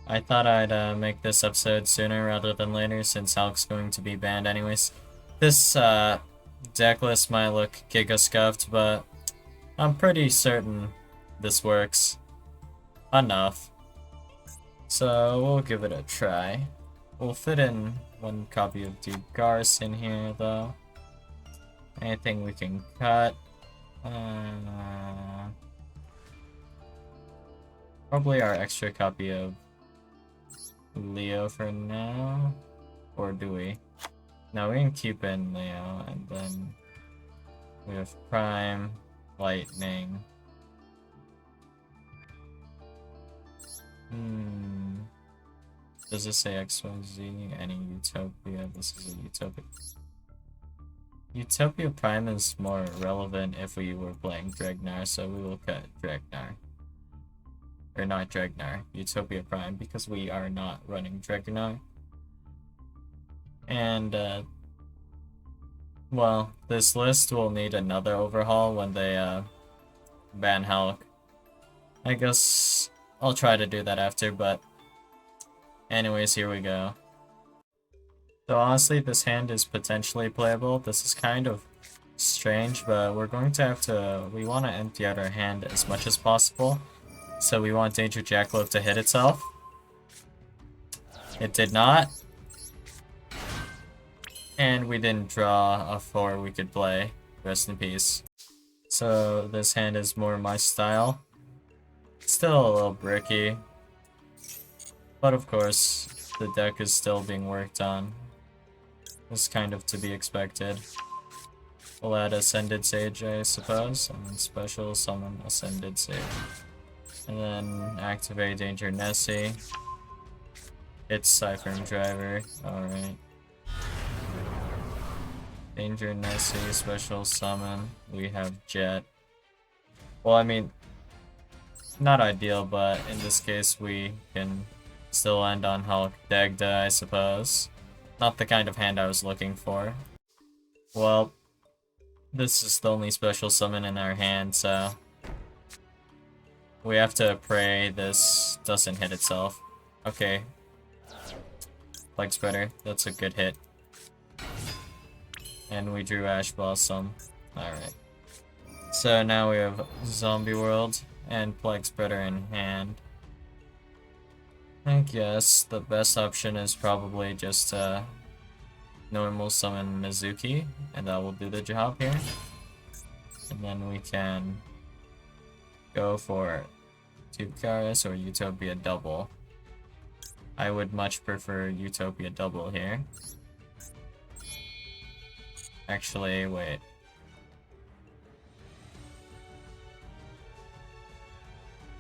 I thought I'd make this episode sooner rather than later since Halq's going to be banned anyways. This deck list might look giga scuffed, but I'm pretty certain this works enough. So we'll give it a try. We'll fit in one copy of Garce in here though. Anything we can cut. Probably our extra copy of Leo for now. Or do we? No, we can keep in Leo, and then we have Prime, Lightning. Does it say XYZ? Any Utopia? This is a Utopia. Utopia Prime is more relevant if we were playing Dregnar, so we will cut Dregnar. Or not Dregnar, Utopia Prime, because we are not running Dregnar. And, well, this list will need another overhaul when they, ban Halq. I guess I'll try to do that after, but anyways, here we go. So honestly, this hand is potentially playable. This is kind of strange, but we're going to have to... We want to empty out our hand as much as possible. So we want Danger Jackalope to hit itself. It did not. And we didn't draw a 4 we could play. Rest in peace. So this hand is more my style. Still a little bricky. But of course, the deck is still being worked on. It's kind of to be expected. We'll add Ascended Sage, I suppose, and then special summon Ascended Sage. And then activate Danger Nessie. It's Cyphering Driver, alright. Danger Nessie, special summon. We have Jet. Well, I mean, not ideal, but in this case we can still end on Halq Dagda, I suppose. Not the kind of hand I was looking for. Well, this is the only special summon in our hand, so we have to pray this doesn't hit itself. Okay. Flag Spreader, that's a good hit. And we drew Ash Blossom. Alright. So now we have Zombie World and Plague Spreader in hand. I guess the best option is probably just normal summon Mizuki, and that will do the job here. And then we can go for Tubecaris or Utopia Double. I would much prefer Utopia Double here. Actually, wait.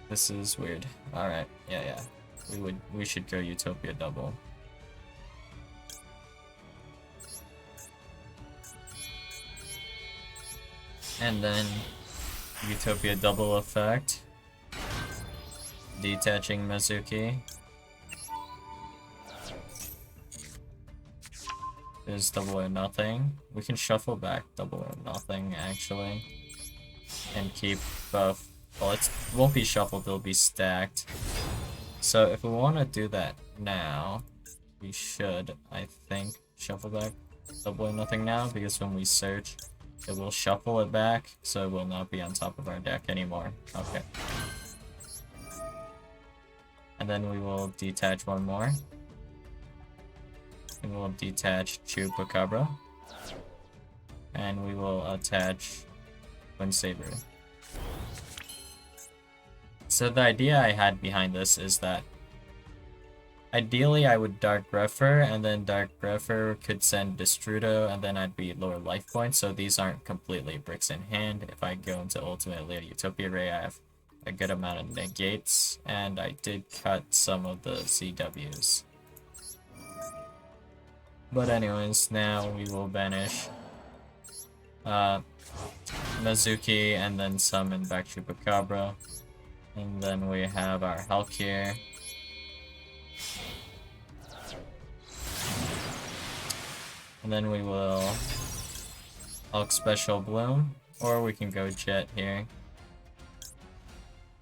This is weird. Alright, yeah. We should go Utopia Double. And then Utopia Double effect. Detaching Mizuki. Is double or nothing. We can shuffle back double or nothing actually. And keep both. Well, it won't be shuffled, it'll be stacked. So if we want to do that now, we should, I think, shuffle back double or nothing now, because when we search, it will shuffle it back, so it will not be on top of our deck anymore. Okay. And then we will detach one more. And we'll detach Chupacabra. And we will attach Wind Saber. So the idea I had behind this is that ideally I would Dark Grepher, and then Dark Grepher could send Destrudo, and then I'd be lower life points, so these aren't completely bricks in hand. If I go into Ultimate Leo Utopia Ray, I have a good amount of negates, and I did cut some of the CWs. But anyways, now we will banish Mizuki and then summon back Chupacabra. And then we have our Halq here. And then we will Halq Special Bloom, or we can go Jet here.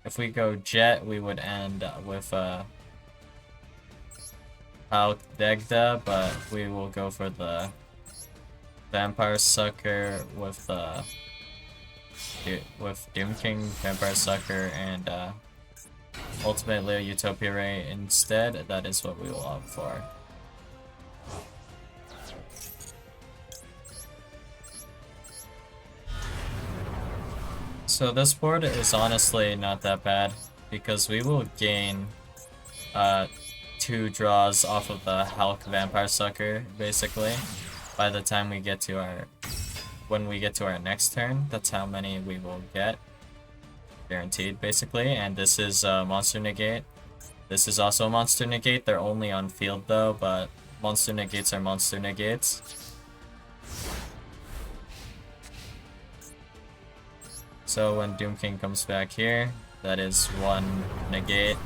If we go Jet, we would end with Halq Degda, but we will go for the Vampire Sucker with Doom King, Vampire Sucker, and Ultimate Leo Utopia Ray instead. That is what we will opt for. So this board is honestly not that bad, because we will gain 2 draws off of the Halq Vampire Sucker, basically, by the time we get to our next turn. That's how many we will get, guaranteed, basically. And this is Monster Negate. This is also Monster Negate. They're only on field though, but Monster Negates are Monster Negates. So when Doom King comes back here, that is 1 negate.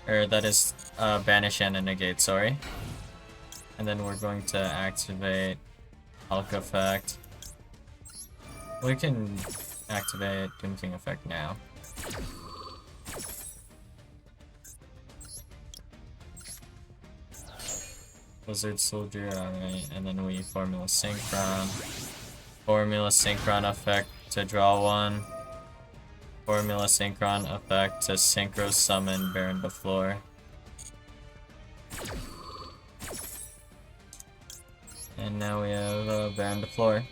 Or that is banish and a negate, sorry. And then we're going to activate Halq effect. We can activate Doom King effect now. Wizard Soldier, alright, and then we Formula Synchron. Formula Synchron effect to draw 1. Formula Synchron effect to Synchro Summon Baron de Fleur. And now we have Baron de Fleur.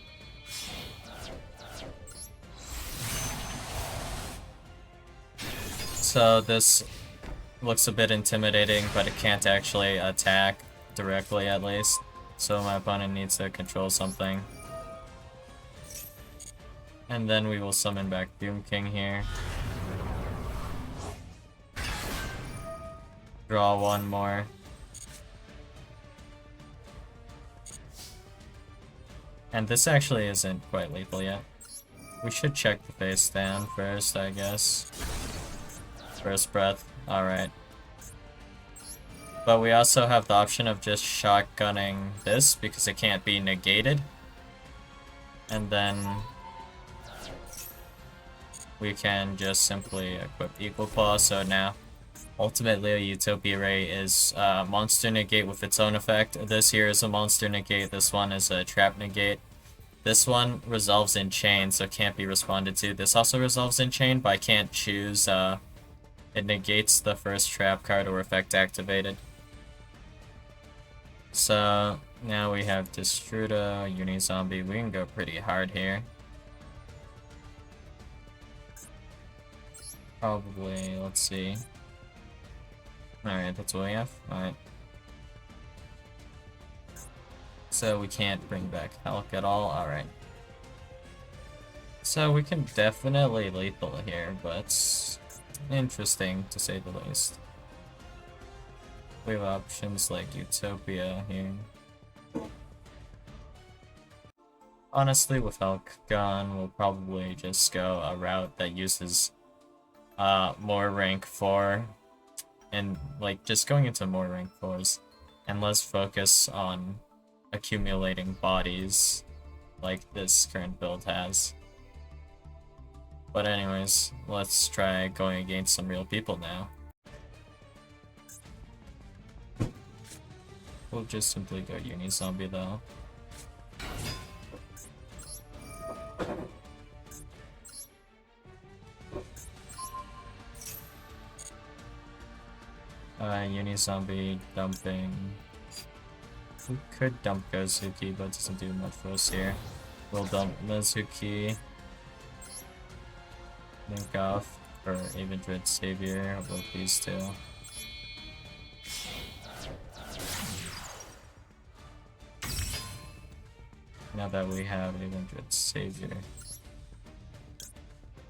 So this looks a bit intimidating, but it can't actually attack directly at least. So my opponent needs to control something. And then we will summon back Doom King here. Draw 1 more. And this actually isn't quite lethal yet. We should check the face down first, I guess. First breath, alright. But we also have the option of just shotgunning this because it can't be negated. And then we can just simply equip Equal Claw. So now Ultimate Leo Utopia Ray is Monster Negate with its own effect. This here is a Monster Negate, this one is a Trap Negate. This one resolves in Chain, so can't be responded to. This also resolves in Chain, but I can't choose, it negates the first trap card or effect activated. So now we have Destruda, Unizombie. We can go pretty hard here. Probably, let's see. Alright, that's what we have. Alright. So we can't bring back Halq at all. Alright. So we can definitely lethal here, but it's interesting to say the least. We have options like Utopia here. Honestly, with Halq gone, we'll probably just go a route that uses more rank 4, and like just going into more rank 4s and less focus on accumulating bodies like this current build has. But anyways, let's try going against some real people now. We'll just simply go Unizombie though. Unizombie dumping. We could dump Gozuki, but it doesn't do much for us here. We'll dump Mizuki. Link off for Avendred Savior with these two. Now that we have Avendred Savior,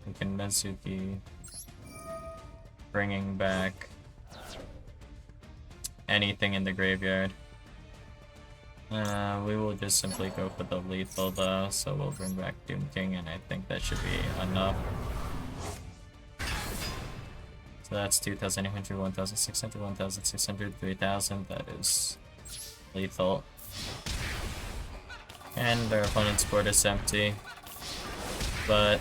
we can Mizuki, bringing back anything in the graveyard. We will just simply go for the lethal though, so we'll bring back Doom King, and I think that should be enough. So that's 2,800, 1,600, 1,600, 3,000, that is lethal. And our opponent's board is empty, but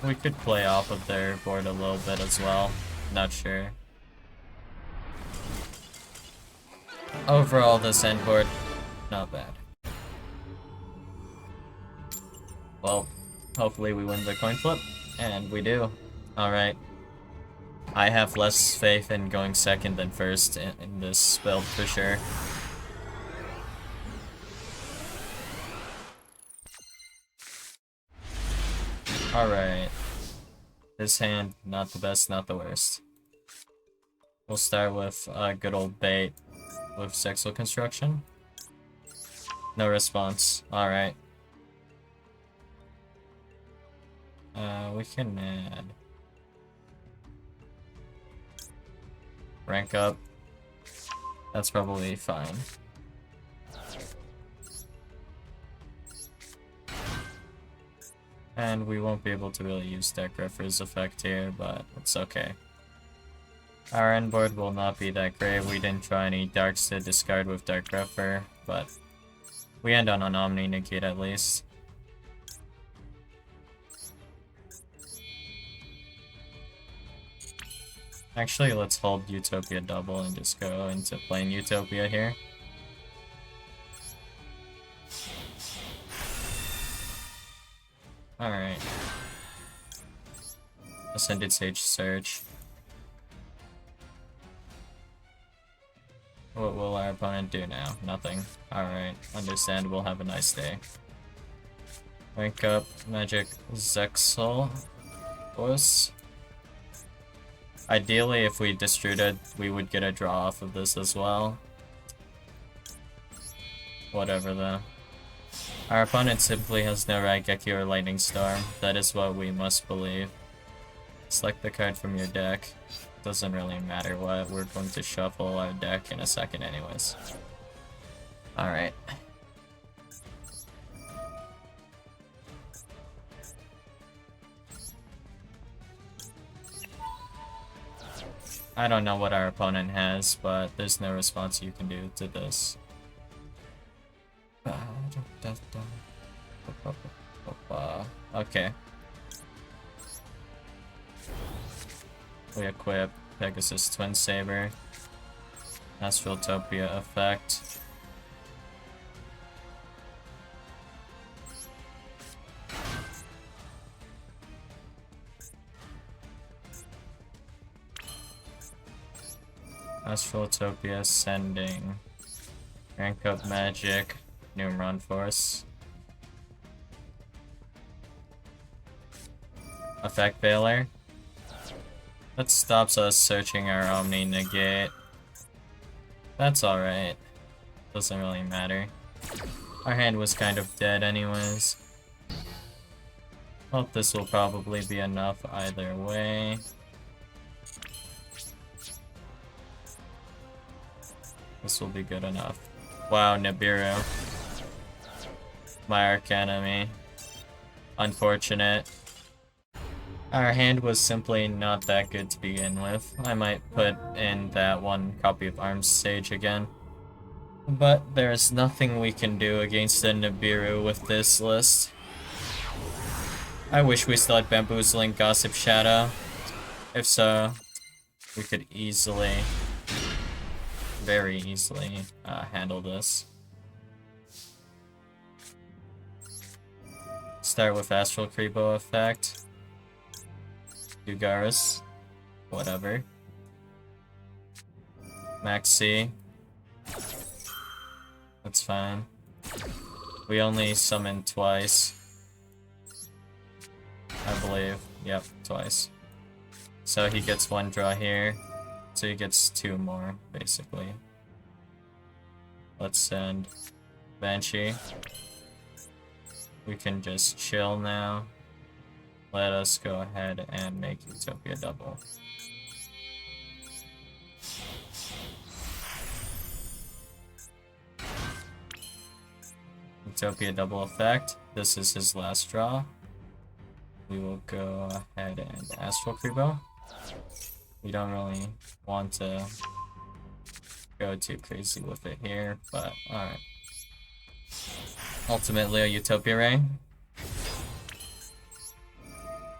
we could play off of their board a little bit as well, not sure. Overall, this end board, not bad. Well, hopefully we win the coin flip, and we do. Alright. I have less faith in going second than first in this build for sure. Alright. This hand, not the best, not the worst. We'll start with a good old bait with Sexual Construction. No response. Alright. We can add... rank up. That's probably fine. And we won't be able to really use Deck Griffer's effect here, but it's okay. Our end board will not be that great. We didn't try any darks to discard with Dark Griffer, but we end on an Omni Negate at least. Actually, let's hold Utopia double and just go into playing Utopia here. Alright. Ascended Sage Search. What will our opponent do now? Nothing. Alright, understandable, have a nice day. Rank up Magic Zexal. Boss. Ideally, if we distributed, we would get a draw off of this as well. Whatever though. Our opponent simply has no Raigeki or Lightning Storm. That is what we must believe. Select the card from your deck. Doesn't really matter what, we're going to shuffle our deck in a second anyways. Alright. I don't know what our opponent has, but there's no response you can do to this. Okay. We equip Pegasus Twin Saber. Astraltopia effect. Astraltopia sending. Rank up magic. Numeron Force. Effect Veiler. That stops us searching our Omni Negate. That's alright. Doesn't really matter. Our hand was kind of dead anyways. Well, this will probably be enough either way. This will be good enough. Wow, Nibiru. My arch enemy. Unfortunate. Our hand was simply not that good to begin with. I might put in that one copy of Arms Sage again. But there's nothing we can do against the Nibiru with this list. I wish we still had Bamboozling Gossip Shadow. If so, we could easily, very easily, handle this. Start with Astral Creepo effect. Ugaris. Whatever. Maxi. That's fine. We only summoned twice. I believe. Yep, twice. So he gets one draw here. So he gets two more, basically. Let's send Banshee. We can just chill now. Let us go ahead and make Utopia double. Utopia double effect. This is his last draw. We will go ahead and Astral Creepo. We don't really want to go too crazy with it here, but alright. Ultimately a Utopia Ray.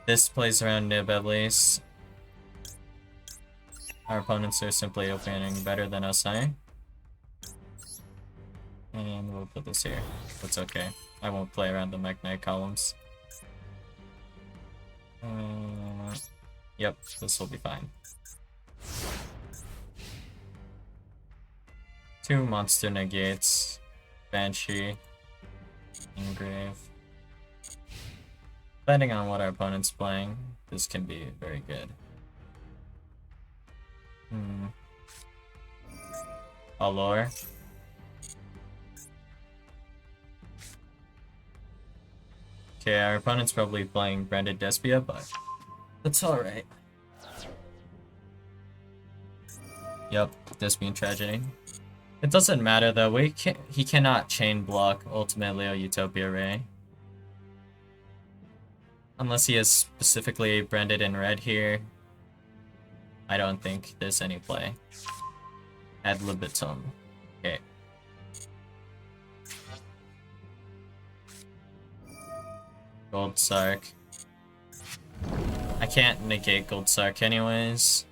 This plays around Nib at least. Our opponents are simply opening better than us, eh? And we'll put this here. That's okay. I won't play around the magnetic columns. Yep, this will be fine. 2 monster negates. Banshee. Engrave. Depending on what our opponent's playing, this can be very good. Allure. Okay, our opponent's probably playing Branded Despia, but that's alright. Yep, Despian Tragedy. It doesn't matter though, he cannot chain block Ultimate Leo Utopia Ray. Unless he is specifically branded in red here, I don't think there's any play. Ad libitum. Okay. Gold Sark. I can't negate Gold Sark anyways.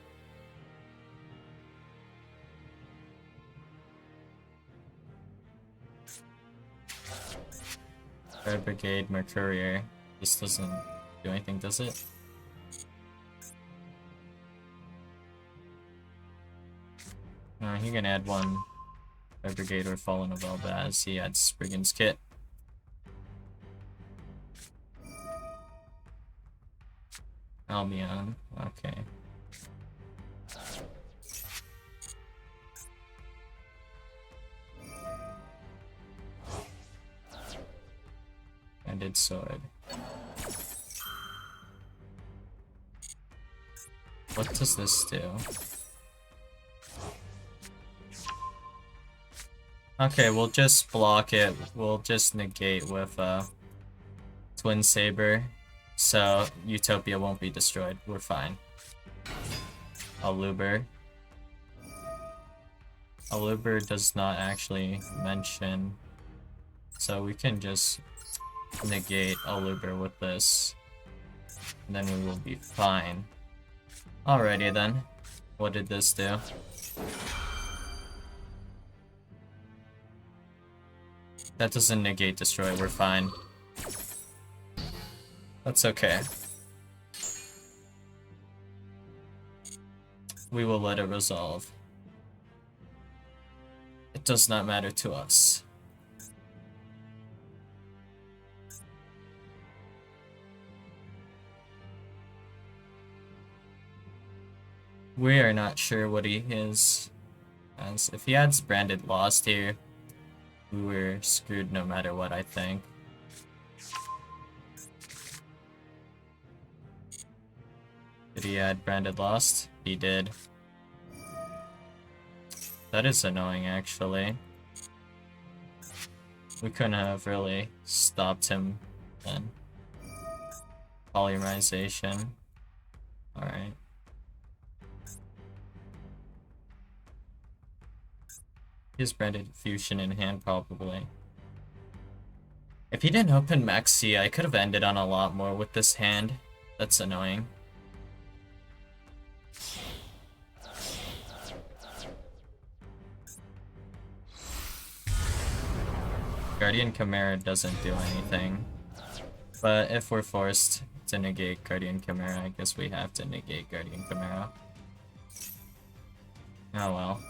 Red Brigade, Mercurier. This doesn't do anything, does it? No, he can add one Red Brigade or Fallen of Elbaz. He adds Brigand's Kit. Albion, okay. Ended sword. What does this do? Okay, we'll just block it. We'll just negate with Twin Saber. So Utopia won't be destroyed. We're fine. Aluber. Aluber does not actually mention. So we can just negate Aluber with this. And then we will be fine. Alrighty then. What did this do? That doesn't negate destroy, we're fine. That's okay. We will let it resolve. It does not matter to us. We are not sure what he is. As if he adds Branded Lost here, we were screwed no matter what, I think. Did he add Branded Lost? He did. That is annoying, actually. We couldn't have really stopped him then. Polymerization. Alright. His Branded Fusion in hand, probably. If he didn't open Maxi, I could have ended on a lot more with this hand. That's annoying. Guardian Chimera doesn't do anything. But if we're forced to negate Guardian Chimera, I guess we have to negate Guardian Chimera. Oh well.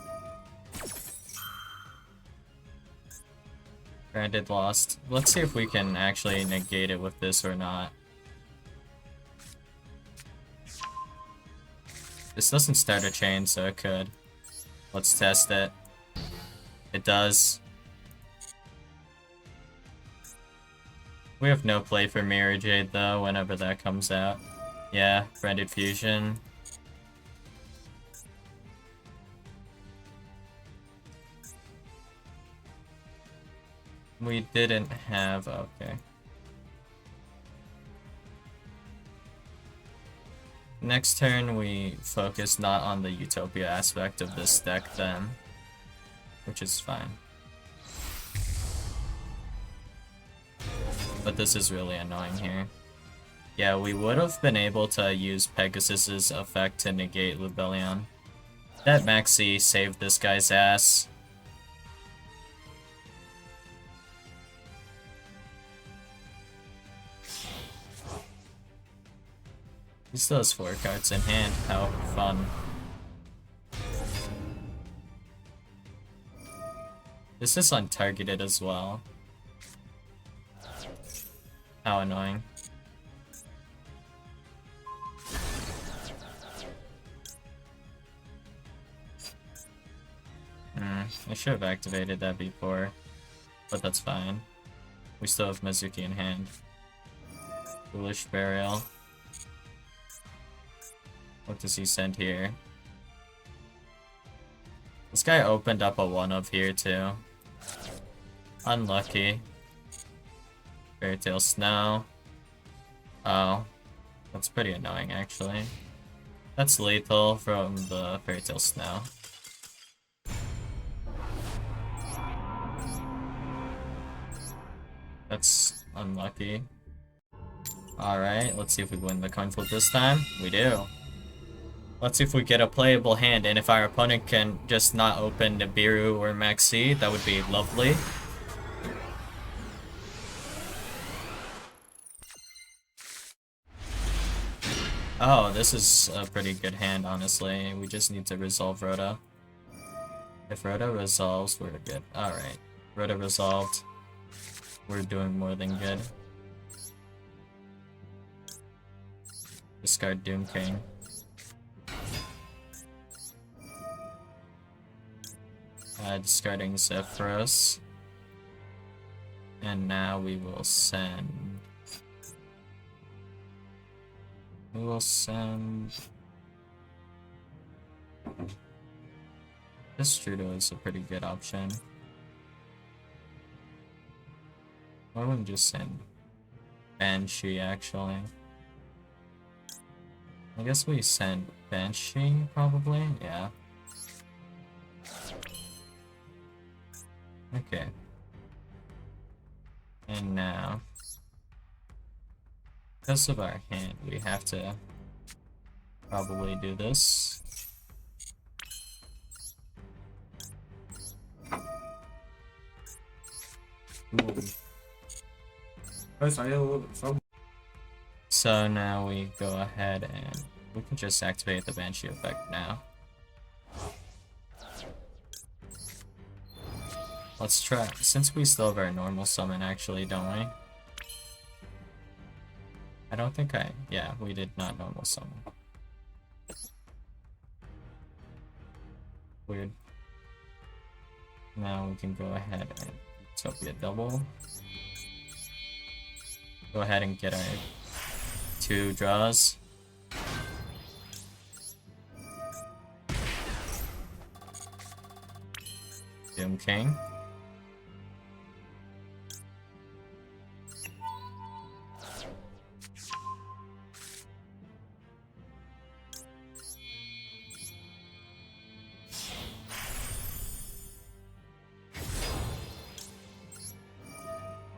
Branded Lost. Let's see if we can actually negate it with this or not. This doesn't start a chain, so it could. Let's test it. It does. We have no play for Mirror Jade though, whenever that comes out. Yeah, Branded Fusion. We didn't have... okay. Next turn, we focus not on the Utopia aspect of this deck then. Which is fine. But this is really annoying here. Yeah, we would have been able to use Pegasus's effect to negate Lubellion. That Maxi saved this guy's ass. He still has 4 cards in hand. How fun. This is untargeted as well. How annoying. I should have activated that before, but that's fine. We still have Mizuki in hand. Foolish Burial. What does he send here? This guy opened up a 1-of here too. Unlucky. Fairy Tale Snow. Oh. That's pretty annoying actually. That's lethal from the Fairy Tale Snow. That's unlucky. Alright, let's see if we win the coin flip this time. We do. Let's see if we get a playable hand, and if our opponent can just not open Nibiru or Maxi, that would be lovely. Oh, this is a pretty good hand, honestly. We just need to resolve Rhoda. If Rhoda resolves, we're good. Alright. Rhoda resolved. We're doing more than good. Discard Doom King. Discarding Zephyros. And now we will send... This Strudo is a pretty good option. Why wouldn't just send Banshee, actually? I guess we send Banshee, probably? Yeah. Okay. And now, because of our hand, we have to probably do this. Ooh. So now we go ahead and we can just activate the Banshee effect now. Let's try, since we still have our normal summon actually, don't we? I don't think yeah, we did not normal summon. Weird. Now we can go ahead and Utopia double. Go ahead and get our 2 draws. Doom King.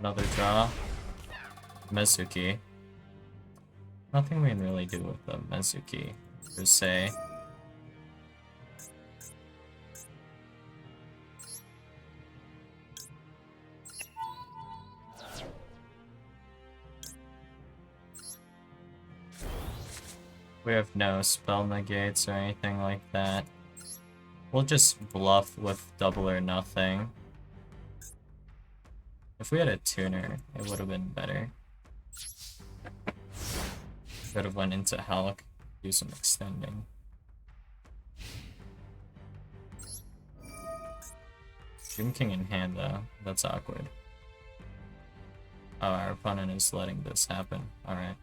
Another draw. Mizuki. Nothing we can really do with the Mizuki, per se. We have no spell negates or anything like that. We'll just bluff with double or nothing. If we had a tuner, it would have been better. Could have went into Halq, do some extending. Doom King in hand though, that's awkward. Oh, our opponent is letting this happen. Alright.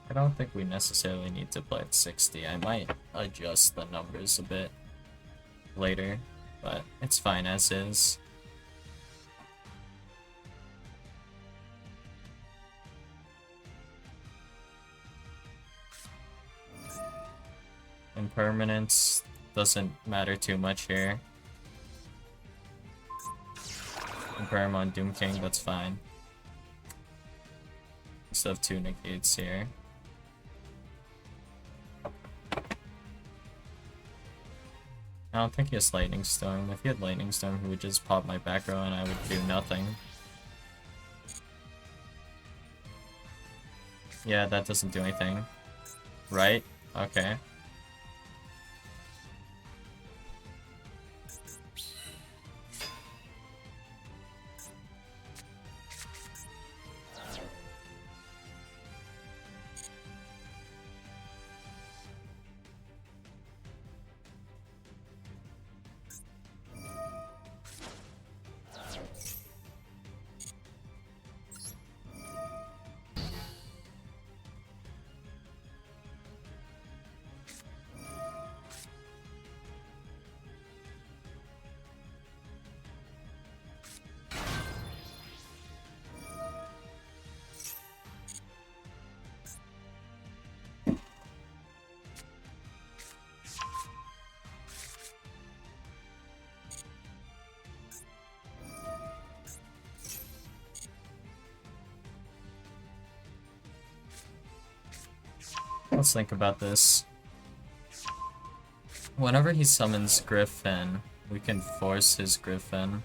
I don't think we necessarily need to play at 60. I might adjust the numbers a bit later, but it's fine as is. Impermanence doesn't matter too much here. Imperm on Doom King, that's fine. of 2 negates here. I don't think he has Lightning Storm. If he had Lightning Storm, he would just pop my back row and I would do nothing. Yeah, that doesn't do anything. Right? Okay. Let's think about this. Whenever he summons Griffin, we can force his Griffin.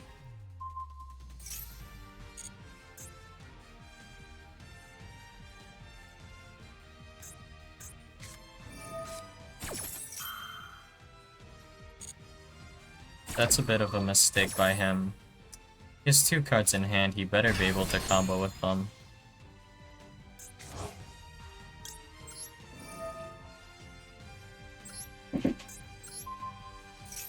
That's a bit of a mistake by him. He has 2 cards in hand, he better be able to combo with them.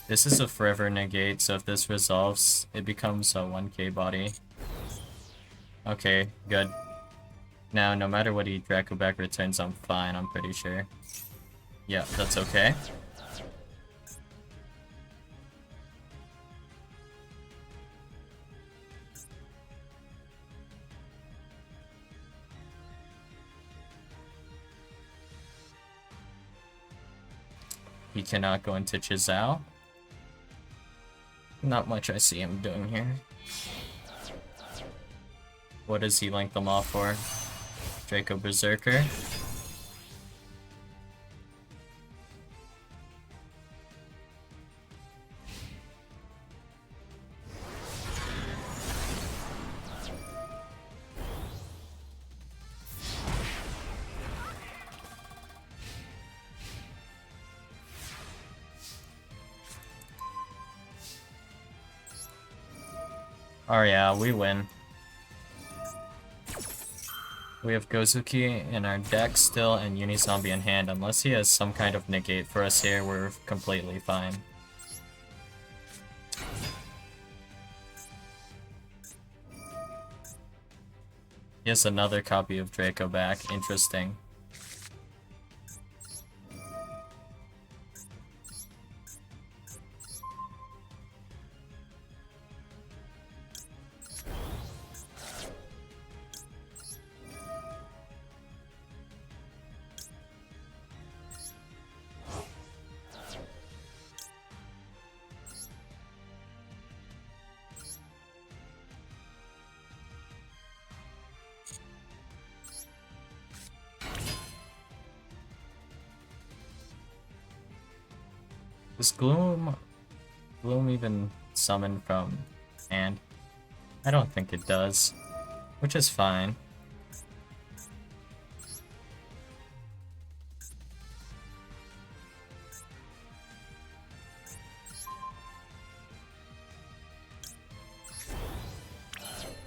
This is a forever negate, so if this resolves, it becomes a 1k body. Okay, good. Now, no matter what he Draco back returns, I'm fine, I'm pretty sure. Yeah, that's okay. He cannot go into Chizao. Not much I see him doing here. What does he link them off for? Draco Berserker? Oh yeah, we win. We have Gozuki in our deck still and Unizombie in hand. Unless he has some kind of negate for us here, we're completely fine. He has another copy of Draco back. Interesting. Does Gloom even summon from hand? I don't think it does, which is fine.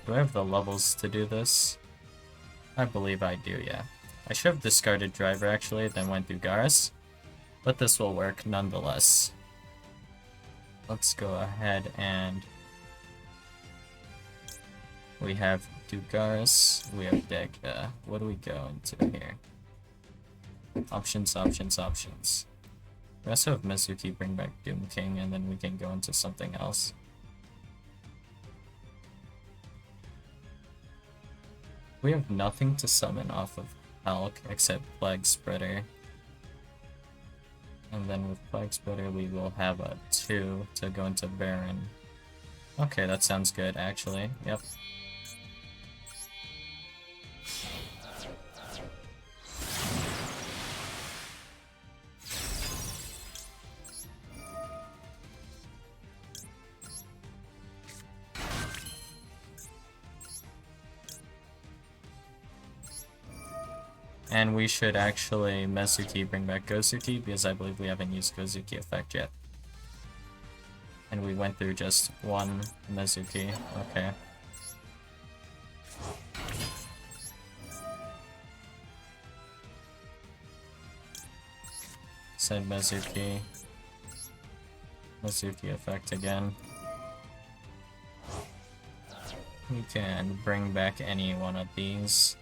Do I have the levels to do this? I believe I do, yeah. I should have discarded Driver actually, then went through Garrus. But this will work nonetheless. Let's go ahead and... we have Dugaris, we have Degda. What do we go into here? Options, options, options. We also have Mizuki bring back Doom King, and then we can go into something else. We have nothing to summon off of Halq except Plague Spreader. And then with Plague Spreader we will have a 2 to go into Baron. Okay, that sounds good actually, yep. And we should actually Mezuki bring back Gozuki, because I believe we haven't used Gozuki effect yet. And we went through just one Mezuki. Okay. Send Mezuki. Mezuki effect again. We can bring back any one of these.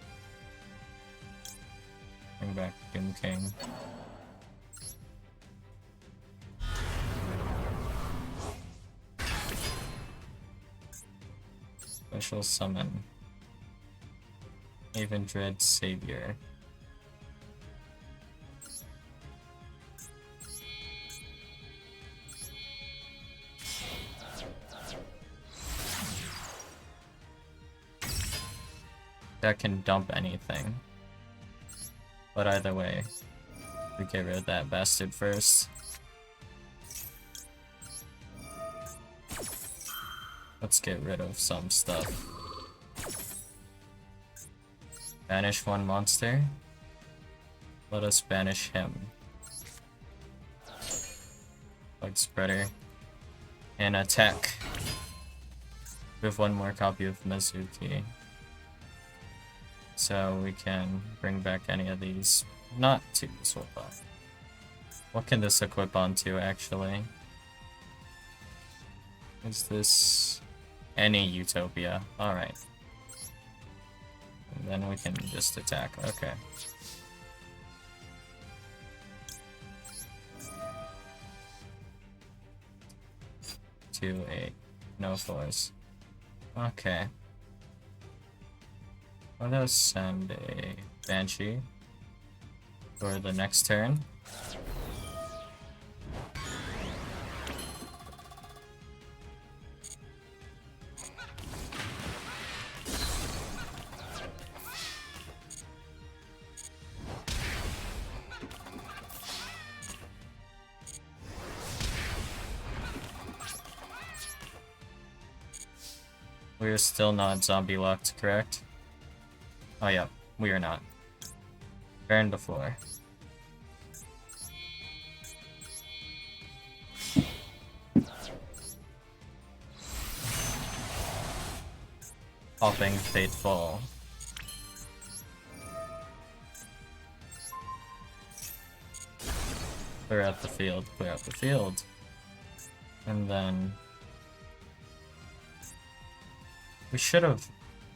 Bring back Doom King. Special summon. Even Dread Savior. That can dump anything. But either way, we get rid of that bastard first. Let's get rid of some stuff. Banish one monster. Let us banish him. Bug Spreader. And attack. We have one more copy of Mezuki. So we can bring back any of these. Not to swap off. What can this equip onto, actually? Is this any Utopia? Alright. And then we can just attack. Okay. 2-8. No force. Okay. Let us send a Banshee for the next turn. We are still not zombie locked, correct? Oh yeah, we are not. Burn the floor. Popping Fateful. Clear out the field, clear out the field. And then... we should have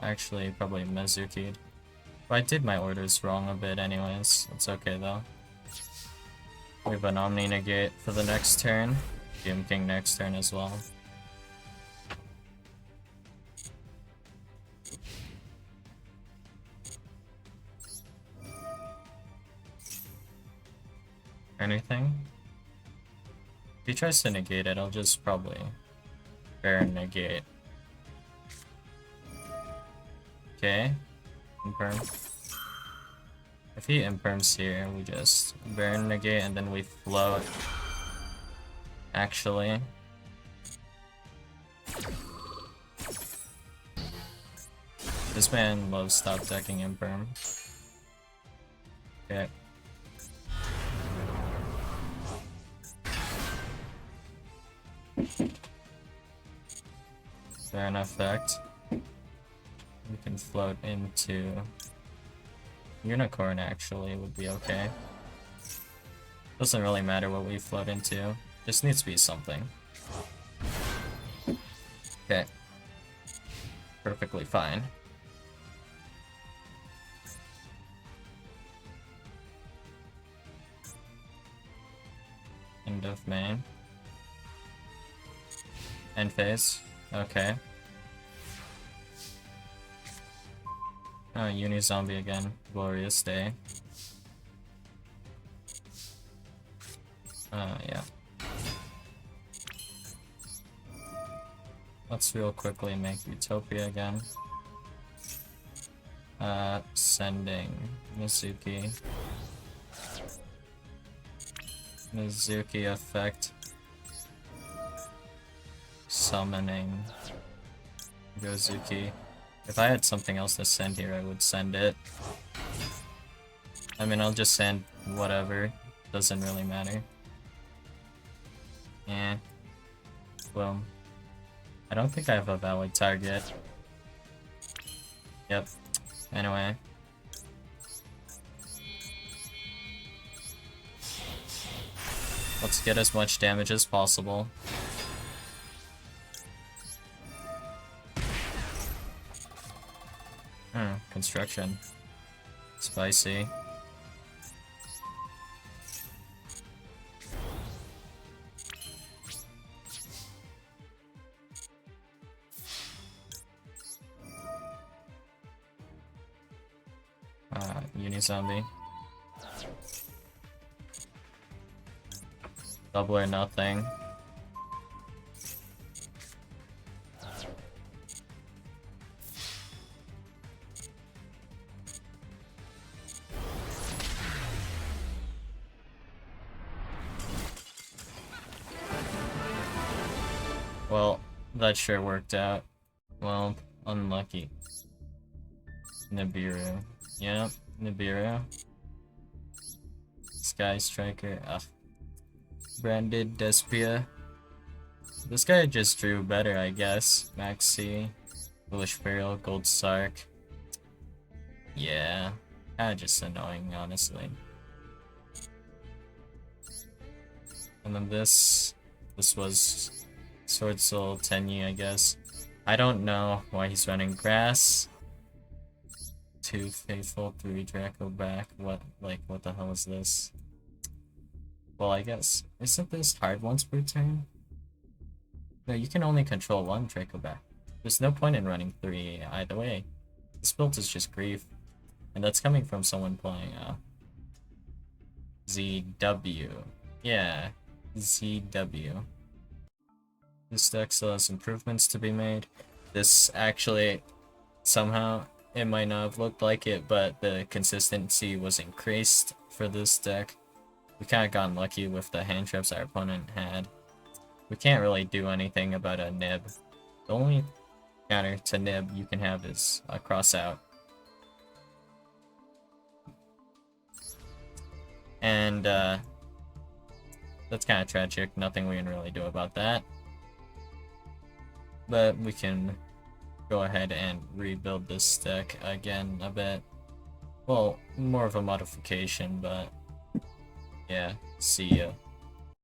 actually probably Mezuki'd. But I did my orders wrong a bit anyways. It's okay though. We have an Omni Negate for the next turn. Doom King next turn as well. Anything? If he tries to negate it, I'll just probably Baron negate. Okay. Imperm. If he imperms here, we just Baron negate and then we float. Actually. This man loves stop decking imperm. Okay. Baron effect. We can float into Unicorn actually would be okay. Doesn't really matter what we float into. Just needs to be something. Okay. Perfectly fine. End of main. End phase. Okay. Oh, Uni-Zombie again. Glorious day. Yeah. Let's real quickly make Utopia again. Sending Mizuki. Mizuki effect. Summoning Gozuki. If I had something else to send here, I would send it. I mean, I'll just send whatever. Doesn't really matter. Yeah. Boom. I don't think I have a valid target. Yep. Anyway. Let's get as much damage as possible. Construction. Spicy. Uni-zombie. Double or nothing. Well, that sure worked out. Well, unlucky. Nibiru. Yep, Nibiru. Sky Striker. Ugh. Branded Despia. This guy just drew better, I guess. Maxi. Foolish Burial, Gold Sark. Yeah. Kinda just annoying, honestly. And then this was Sword Soul Tenyi, I guess. I don't know why he's running Grass. 2 Faithful, 3 Draco back. What the hell is this? Well, I guess, isn't this hard once per turn? No, you can only control 1 Draco back. There's no point in running 3 either way. This build is just grief. And that's coming from someone playing, ZW. Yeah, ZW. This deck still has improvements to be made. This actually, somehow, it might not have looked like it, but the consistency was increased for this deck. We kind of got unlucky with the hand traps our opponent had. We can't really do anything about a nib. The only counter to nib you can have is a cross out. And that's kind of tragic. Nothing we can really do about that. But we can go ahead and rebuild this deck again a bit. Well, more of a modification, but yeah, see ya.